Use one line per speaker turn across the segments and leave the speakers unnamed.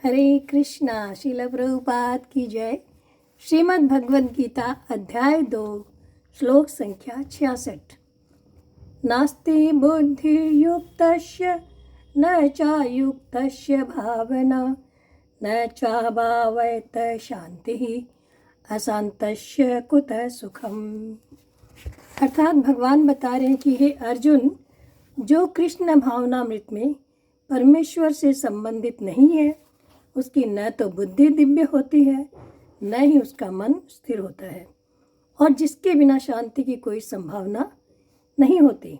हरे कृष्णा। श्रील प्रभुपाद की जय। श्रीमद् भगवद गीता अध्याय 2 श्लोक संख्या 66। नास्ति बुद्धिर्युक्तस्य न चायुक्तस्य भावना न चाभावयत शांतिः अशांतस्य कुतः सुखम। अर्थात भगवान बता रहे हैं कि हे अर्जुन, जो कृष्ण भावनामृत में परमेश्वर से संबंधित नहीं है उसकी न तो बुद्धि दिव्य होती है न ही उसका मन स्थिर होता है, और जिसके बिना शांति की कोई संभावना नहीं होती।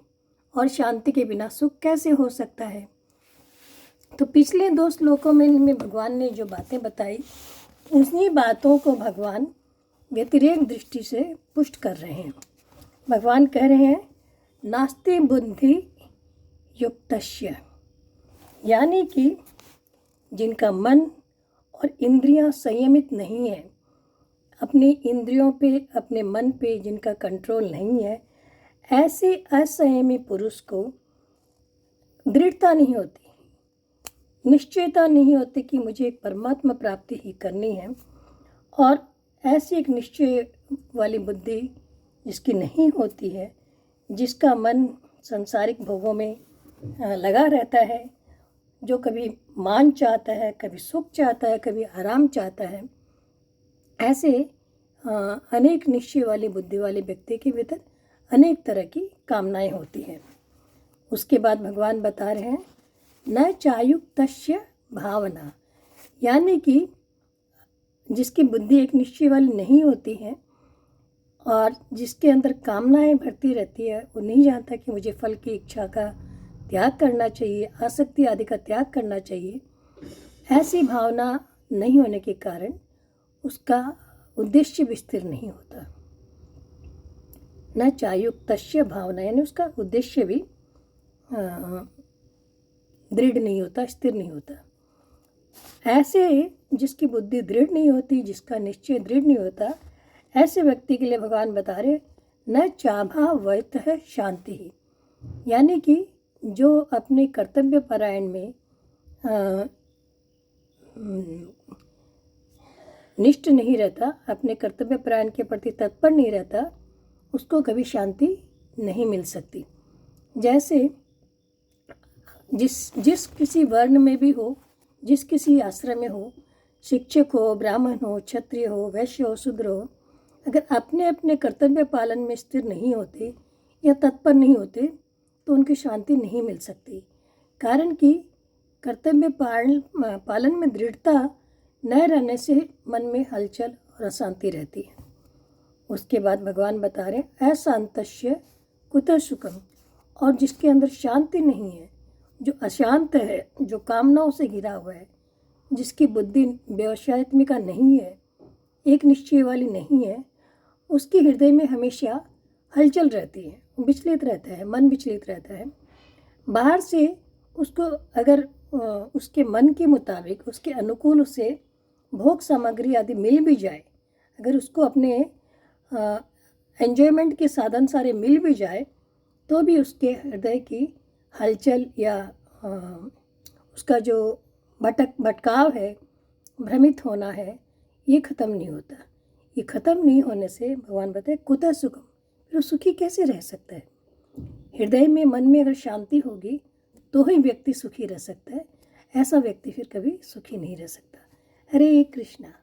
और शांति के बिना सुख कैसे हो सकता है। तो पिछले 2 श्लोकों में भगवान ने जो बातें बताई उन्हीं बातों को भगवान व्यतिरेक दृष्टि से पुष्ट कर रहे हैं। भगवान कह रहे हैं नास्ति बुद्धि युक्तस्य, यानी कि जिनका मन और इंद्रियां संयमित नहीं है, अपनी इंद्रियों पे अपने मन पे जिनका कंट्रोल नहीं है, ऐसे असंयमी पुरुष को दृढ़ता नहीं होती, निश्चयता नहीं होती कि मुझे परमात्मा प्राप्ति ही करनी है। और ऐसी एक निश्चय वाली बुद्धि जिसकी नहीं होती है, जिसका मन सांसारिक भोगों में लगा रहता है, जो कभी मान चाहता है, कभी सुख चाहता है, कभी आराम चाहता है, ऐसे अनेक निश्चय वाली बुद्धि वाले व्यक्ति के भीतर अनेक तरह की कामनाएं होती हैं। उसके बाद भगवान बता रहे हैं न चायुक्तस्य भावना, यानी कि जिसकी बुद्धि एक निश्चय वाली नहीं होती है और जिसके अंदर कामनाएं भरती रहती है, वो नहीं जानता कि मुझे फल की इच्छा का त्याग करना चाहिए, आसक्ति आदि का त्याग करना चाहिए। ऐसी भावना नहीं होने के कारण उसका उद्देश्य भी स्थिर नहीं होता। न चायुक्तस्य भावना, यानी उसका उद्देश्य भी दृढ़ नहीं होता, स्थिर नहीं होता। ऐसे जिसकी बुद्धि दृढ़ नहीं होती, जिसका निश्चय दृढ़ नहीं होता, ऐसे व्यक्ति के लिए भगवान बता रहे न चाभावयत है शांति ही, यानी कि जो अपने कर्तव्य परायण में निष्ठ नहीं रहता, अपने कर्तव्य परायण के प्रति तत्पर नहीं रहता, उसको कभी शांति नहीं मिल सकती। जैसे जिस किसी वर्ण में भी हो, जिस किसी आश्रम में हो, शिक्षक हो, ब्राह्मण हो, क्षत्रिय हो, वैश्य हो, शूद्र हो, अगर अपने अपने कर्तव्य पालन में स्थिर नहीं होते या तत्पर नहीं होते तो उनकी शांति नहीं मिल सकती। कारण कि कर्तव्य पालन में दृढ़ता न रहने से मन में हलचल और अशांति रहती है। उसके बाद भगवान बता रहे हैं अशांतस्य कुतः सुखम, और जिसके अंदर शांति नहीं है, जो अशांत है, जो कामनाओं से घिरा हुआ है, जिसकी बुद्धि व्यवसायत्मिका नहीं है, एक निश्चय वाली नहीं है, उसके हृदय में हमेशा हलचल रहती है, विचलित रहता है, मन विचलित रहता है। बाहर से उसको अगर उसके मन के मुताबिक, उसके अनुकूल उसे भोग सामग्री आदि मिल भी जाए, अगर उसको अपने एंजॉयमेंट के साधन सारे मिल भी जाए, तो भी उसके हृदय की हलचल या उसका जो भटकाव है, भ्रमित होना है, ये ख़त्म नहीं होता। ये ख़त्म नहीं होने से भगवान बताए कुतः सुखम, फिर वो सुखी कैसे रह सकता है। हृदय में, मन में अगर शांति होगी तो ही व्यक्ति सुखी रह सकता है, ऐसा व्यक्ति फिर कभी सुखी नहीं रह सकता। हरे कृष्णा।